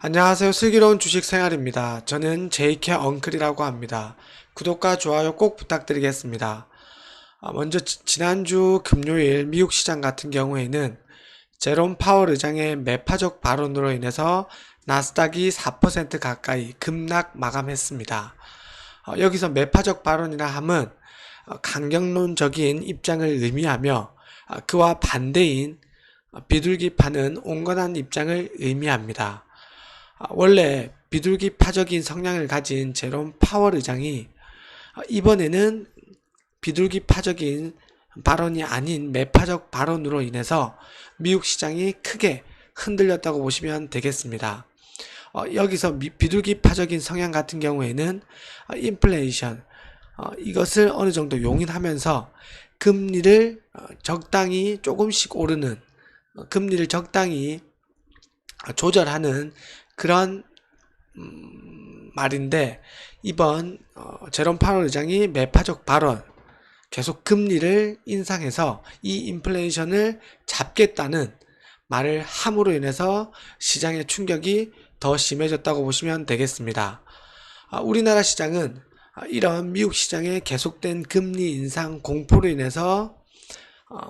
안녕하세요. 슬기로운 주식생활입니다. 저는 JK 엉클이라고 합니다. 구독과 좋아요 꼭 부탁드리겠습니다. 먼저 지난주 금요일 미국 시장 같은 경우에는 제롬 파월 의장의 매파적 발언으로 인해서 나스닥이 4% 가까이 급락 마감했습니다. 여기서 매파적 발언이라 함은 강경론적인 입장을 의미하며 그와 반대인 비둘기파는 온건한 입장을 의미합니다. 원래 비둘기파적인 성향을 가진 제롬 파월 의장이 이번에는 비둘기파적인 발언이 아닌 매파적 발언으로 인해서 미국 시장이 크게 흔들렸다고 보시면 되겠습니다. 여기서 비둘기파적인 성향 같은 경우에는 인플레이션, 이것을 어느 정도 용인하면서 금리를 적당히 조금씩 오르는, 금리를 적당히 조절하는 그런 말인데, 이번 제롬 파월 의장이 매파적 발언, 계속 금리를 인상해서 이 인플레이션을 잡겠다는 말을 함으로 인해서 시장의 충격이 더 심해졌다고 보시면 되겠습니다. 우리나라 시장은 이런 미국 시장의 계속된 금리 인상 공포로 인해서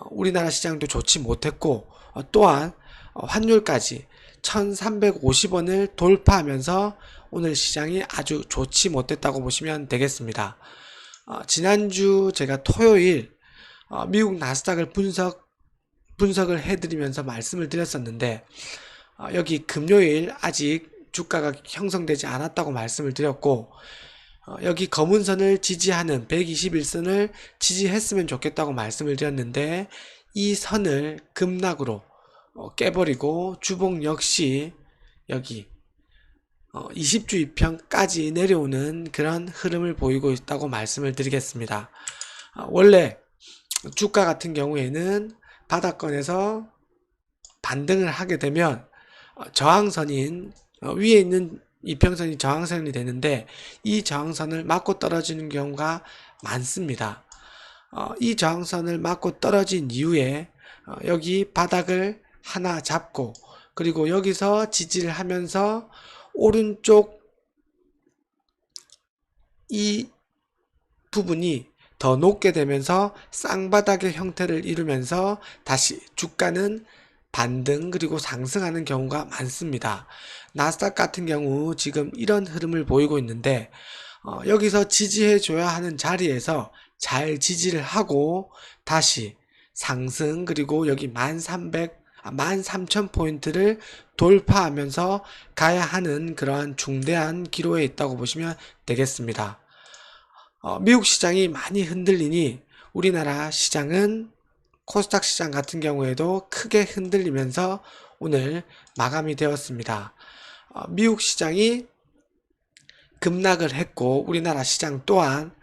우리나라 시장도 좋지 못했고, 또한 환율까지 1350원을 돌파하면서 오늘 시장이 아주 좋지 못했다고 보시면 되겠습니다. 지난주 제가 토요일 미국 나스닥을 분석을 해드리면서 말씀을 드렸었는데, 여기 금요일 아직 주가가 형성되지 않았다고 말씀을 드렸고, 여기 검은 선을 지지하는 121선을 지지했으면 좋겠다고 말씀을 드렸는데, 이 선을 급락으로 깨버리고 주봉 역시 여기 20주 이평까지 내려오는 그런 흐름을 보이고 있다고 말씀을 드리겠습니다. 원래 주가 같은 경우에는 바닥권에서 반등을 하게 되면 저항선인 위에 있는 이평선이 저항선이 되는데, 이 저항선을 맞고 떨어지는 경우가 많습니다. 이 저항선을 맞고 떨어진 이후에 여기 바닥을 하나 잡고, 그리고 여기서 지지를 하면서 오른쪽 이 부분이 더 높게 되면서 쌍바닥의 형태를 이루면서 다시 주가는 반등 그리고 상승하는 경우가 많습니다. 나스닥 같은 경우 지금 이런 흐름을 보이고 있는데, 여기서 지지해 줘야 하는 자리에서 잘 지지를 하고 다시 상승, 그리고 여기 13,000포인트를 돌파하면서 가야 하는 그러한 중대한 기로에 있다고 보시면 되겠습니다. 미국 시장이 많이 흔들리니 우리나라 시장은 코스닥 시장 같은 경우에도 크게 흔들리면서 오늘 마감이 되었습니다. 미국 시장이 급락을 했고 우리나라 시장 또한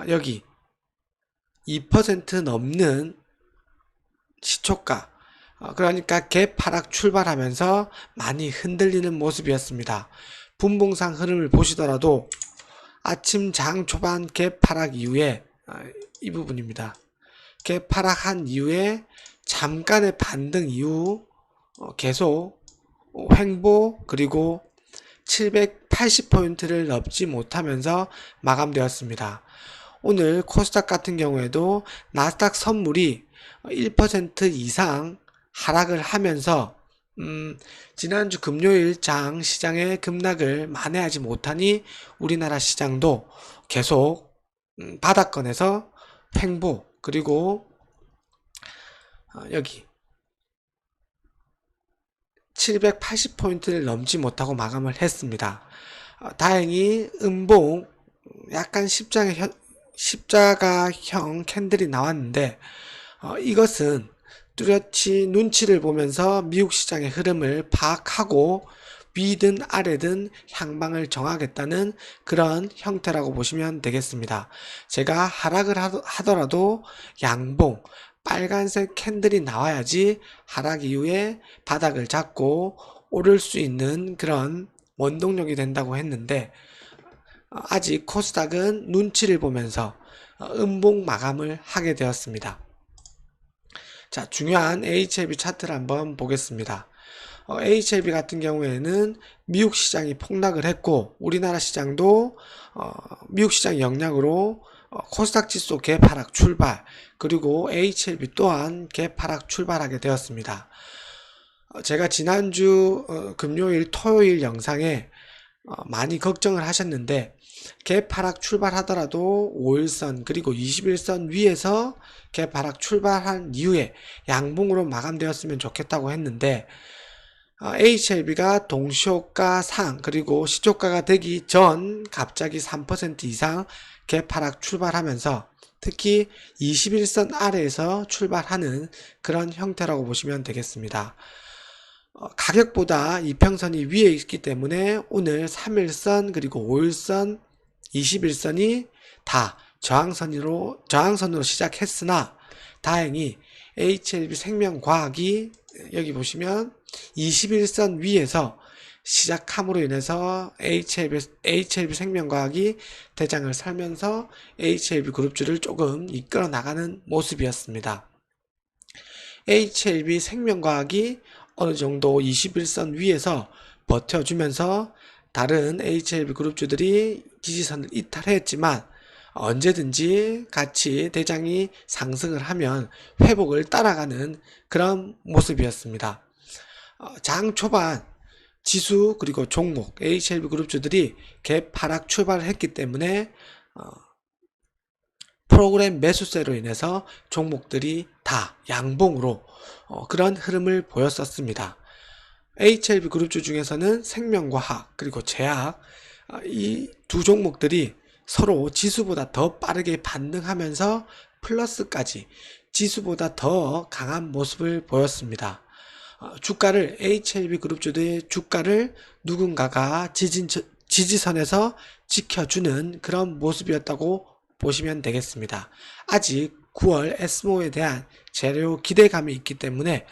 여기 2% 넘는 시초가, 그러니까 갭 하락 출발하면서 많이 흔들리는 모습이었습니다. 분봉상 흐름을 보시더라도 아침 장 초반 갭 하락 이후에 이 부분입니다. 갭 하락한 이후에 잠깐의 반등 이후 계속 횡보, 그리고 780포인트를 넘지 못하면서 마감되었습니다. 오늘 코스닥 같은 경우에도 나스닥 선물이 1% 이상 하락을 하면서 지난주 금요일 장 시장의 급락을 만회하지 못하니 우리나라 시장도 계속 바닥권에서 횡보, 그리고 여기 780포인트를 넘지 못하고 마감을 했습니다. 다행히 음봉 약간 십자가형 캔들이 나왔는데, 이것은 뚜렷이 눈치를 보면서 미국 시장의 흐름을 파악하고 위든 아래든 향방을 정하겠다는 그런 형태라고 보시면 되겠습니다. 제가 하락을 하더라도 양봉, 빨간색 캔들이 나와야지 하락 이후에 바닥을 잡고 오를 수 있는 그런 원동력이 된다고 했는데, 아직 코스닥은 눈치를 보면서 음봉 마감을 하게 되었습니다. 자, 중요한 HLB 차트를 한번 보겠습니다. HLB 같은 경우에는 미국 시장이 폭락을 했고 우리나라 시장도 미국 시장 영향으로 코스닥 지수 개파락 출발, 그리고 HLB 또한 개파락 출발하게 되었습니다. 제가 지난주 금요일 토요일 영상에 많이 걱정을 하셨는데 개파락 출발하더라도 5일선 그리고 21선 위에서 개파락 출발한 이후에 양봉으로 마감되었으면 좋겠다고 했는데 HLB가 동시호가 상 그리고 시초가가 되기 전 갑자기 3% 이상 개파락 출발하면서 특히 21선 아래에서 출발하는 그런 형태라고 보시면 되겠습니다. 가격보다 이평선이 위에 있기 때문에 오늘 3일선 그리고 5일선 21선이 다 저항선으로 시작했으나 다행히 HLB 생명과학이 여기 보시면 21선 위에서 시작함으로 인해서 HLB 생명과학이 대장을 살면서 HLB 그룹주를 조금 이끌어 나가는 모습이었습니다. HLB 생명과학이 어느 정도 21선 위에서 버텨주면서 다른 HLB 그룹주들이 지지선을 이탈했지만 언제든지 같이 대장이 상승을 하면 회복을 따라가는 그런 모습이었습니다. 장 초반 지수 그리고 종목 HLB 그룹주들이 개파락 출발을 했기 때문에 프로그램 매수세로 인해서 종목들이 다 양봉으로 그런 흐름을 보였었습니다. HLB 그룹주 중에서는 생명과학 그리고 제약 이 두 종목들이 서로 지수보다 더 빠르게 반등하면서 플러스까지 지수보다 더 강한 모습을 보였습니다. 주가를 HLB 그룹주들의 주가를 누군가가 지지선에서 지켜주는 그런 모습이었다고 보시면 되겠습니다. 아직 9월 SMO에 대한 재료 기대감이 있기 때문에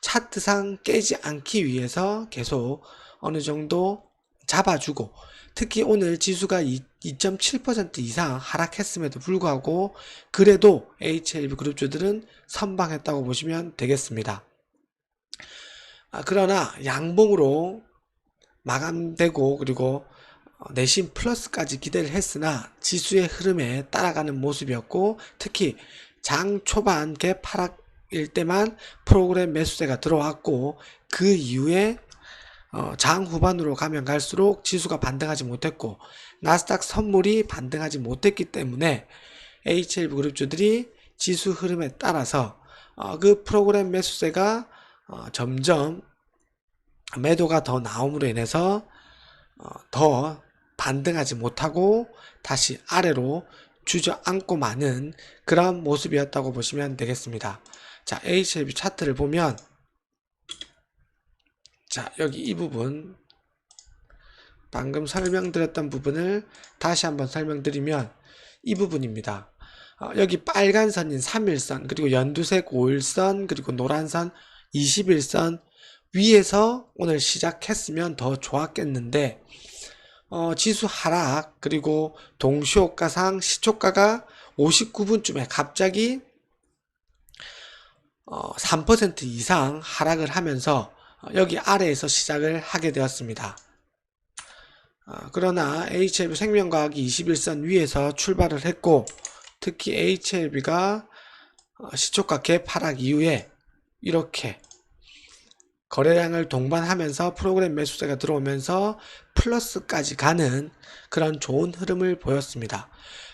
차트상 깨지 않기 위해서 계속 어느 정도 잡아주고 특히 오늘 지수가 2.7% 이상 하락했음에도 불구하고 그래도 HLB 그룹주들은 선방했다고 보시면 되겠습니다. 그러나 양봉으로 마감되고 그리고 내심 플러스까지 기대를 했으나 지수의 흐름에 따라가는 모습이었고 특히 장 초반 개파락일 때만 프로그램 매수세가 들어왔고 그 이후에 장 후반으로 가면 갈수록 지수가 반등하지 못했고 나스닥 선물이 반등하지 못했기 때문에 HLB 그룹주들이 지수 흐름에 따라서 그 프로그램 매수세가 점점 매도가 더 나옴으로 인해서 더 반등하지 못하고 다시 아래로 주저앉고 마는 그런 모습이었다고 보시면 되겠습니다. 자, HLB 차트를 보면 자, 여기 이 부분 방금 설명드렸던 부분을 다시 한번 설명드리면 이 부분입니다. 여기 빨간 선인 3일선 그리고 연두색 5일선 그리고 노란선 21선 위에서 오늘 시작했으면 더 좋았겠는데 지수 하락 그리고 동시호가상 시초가가 59분쯤에 갑자기 3% 이상 하락을 하면서 여기 아래에서 시작을 하게 되었습니다. 그러나 HLB 생명과학이 21선 위에서 출발을 했고 특히 HLB가 시초가 개파락 이후에 이렇게 거래량을 동반하면서 프로그램 매수세가 들어오면서 플러스까지 가는 그런 좋은 흐름을 보였습니다.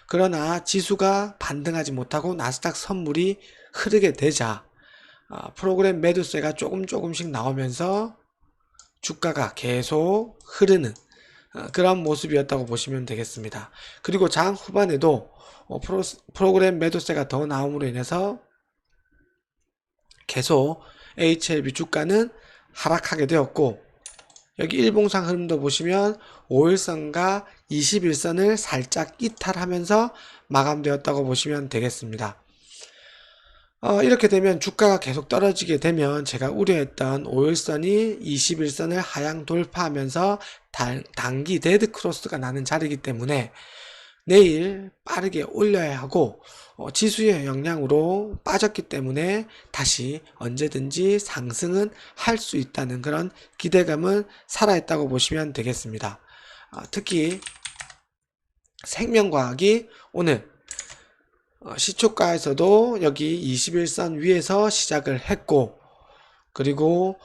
그러나 지수가 반등하지 못하고 나스닥 선물이 흐르게 되자 프로그램 매도세가 조금씩 나오면서 주가가 계속 흐르는 그런 모습이었다고 보시면 되겠습니다. 그리고 장 후반에도 프로그램 매도세가 더 나옴으로 인해서 계속 HLB 주가는 하락하게 되었고 여기 일봉상 흐름도 보시면 5일선과 21선을 살짝 이탈하면서 마감되었다고 보시면 되겠습니다. 이렇게 되면 주가가 계속 떨어지게 되면 제가 우려했던 5일선이 21선을 하향 돌파하면서 단기 데드 크로스가 나는 자리이기 때문에 내일 빠르게 올려야 하고 지수의 영향으로 빠졌기 때문에 다시 언제든지 상승은 할 수 있다는 그런 기대감은 살아있다고 보시면 되겠습니다. 특히 생명과학이 오늘 시초가에서도 여기 21선 위에서 시작을 했고, 그리고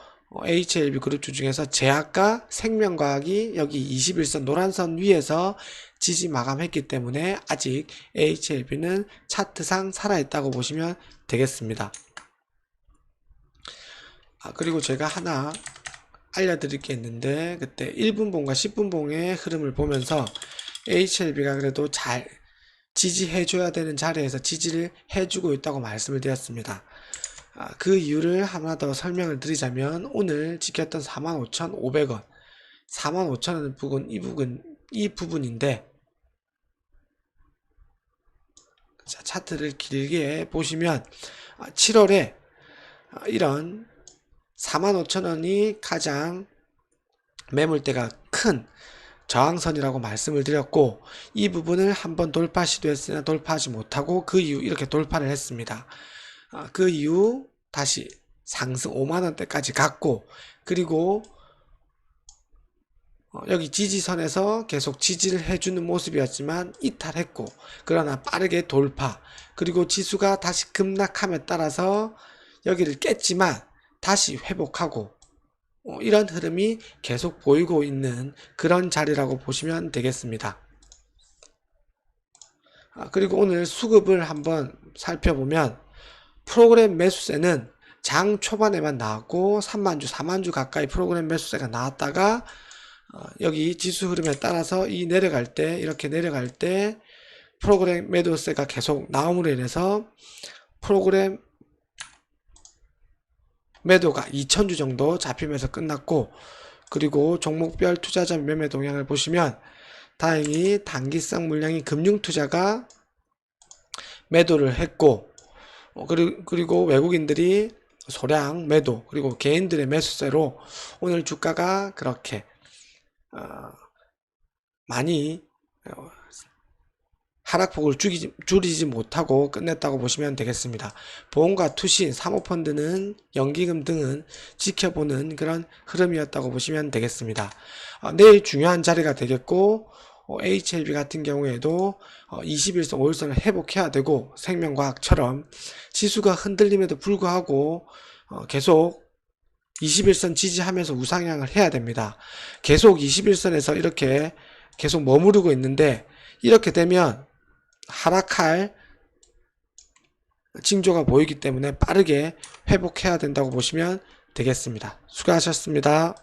HLB 그룹주 중에서 제약과 생명과학이 여기 21선 노란선 위에서 지지 마감했기 때문에 아직 HLB는 차트상 살아있다고 보시면 되겠습니다. 그리고 제가 하나 알려드릴 게 있는데, 그때 1분봉과 10분봉의 흐름을 보면서 HLB가 그래도 잘 지지해줘야 되는 자리에서 지지를 해주고 있다고 말씀을 드렸습니다. 그 이유를 하나 더 설명을 드리자면, 오늘 지켰던 45,500원 45,000원 부분, 이 부분인데, 자, 차트를 길게 보시면 7월에 이런 45,000원이 가장 매물대가 큰 저항선이라고 말씀을 드렸고, 이 부분을 한번 돌파 시도했으나 돌파하지 못하고 그 이후 이렇게 돌파를 했습니다. 그 이후 다시 상승 5만원대까지 갔고, 그리고 여기 지지선에서 계속 지지를 해주는 모습이었지만 이탈했고, 그러나 빠르게 돌파, 그리고 지수가 다시 급락함에 따라서 여기를 깼지만 다시 회복하고, 이런 흐름이 계속 보이고 있는 그런 자리라고 보시면 되겠습니다. 그리고 오늘 수급을 한번 살펴보면, 프로그램 매수세는 장 초반에만 나왔고 3만주 4만주 가까이 프로그램 매수세가 나왔다가 여기 지수 흐름에 따라서 이 내려갈 때, 이렇게 내려갈 때 프로그램 매도세가 계속 나옴으로 인해서 프로그램 매도가 2,000주 정도 잡히면서 끝났고, 그리고 종목별 투자자 매매 동향을 보시면 다행히 단기성 물량이 금융투자가 매도를 했고, 그리고 외국인들이 소량 매도, 그리고 개인들의 매수세로 오늘 주가가 그렇게 많이 하락폭을 줄이지 못하고 끝냈다고 보시면 되겠습니다. 보험과 투신, 사모펀드는 연기금 등은 지켜보는 그런 흐름이었다고 보시면 되겠습니다. 내일 중요한 자리가 되겠고, HLB 같은 경우에도 21선, 5일선을 회복해야 되고, 생명과학처럼 지수가 흔들림에도 불구하고 계속 21선 지지하면서 우상향을 해야 됩니다. 계속 21선에서 이렇게 계속 머무르고 있는데, 이렇게 되면 하락할 징조가 보이기 때문에 빠르게 회복해야 된다고 보시면 되겠습니다. 수고하셨습니다.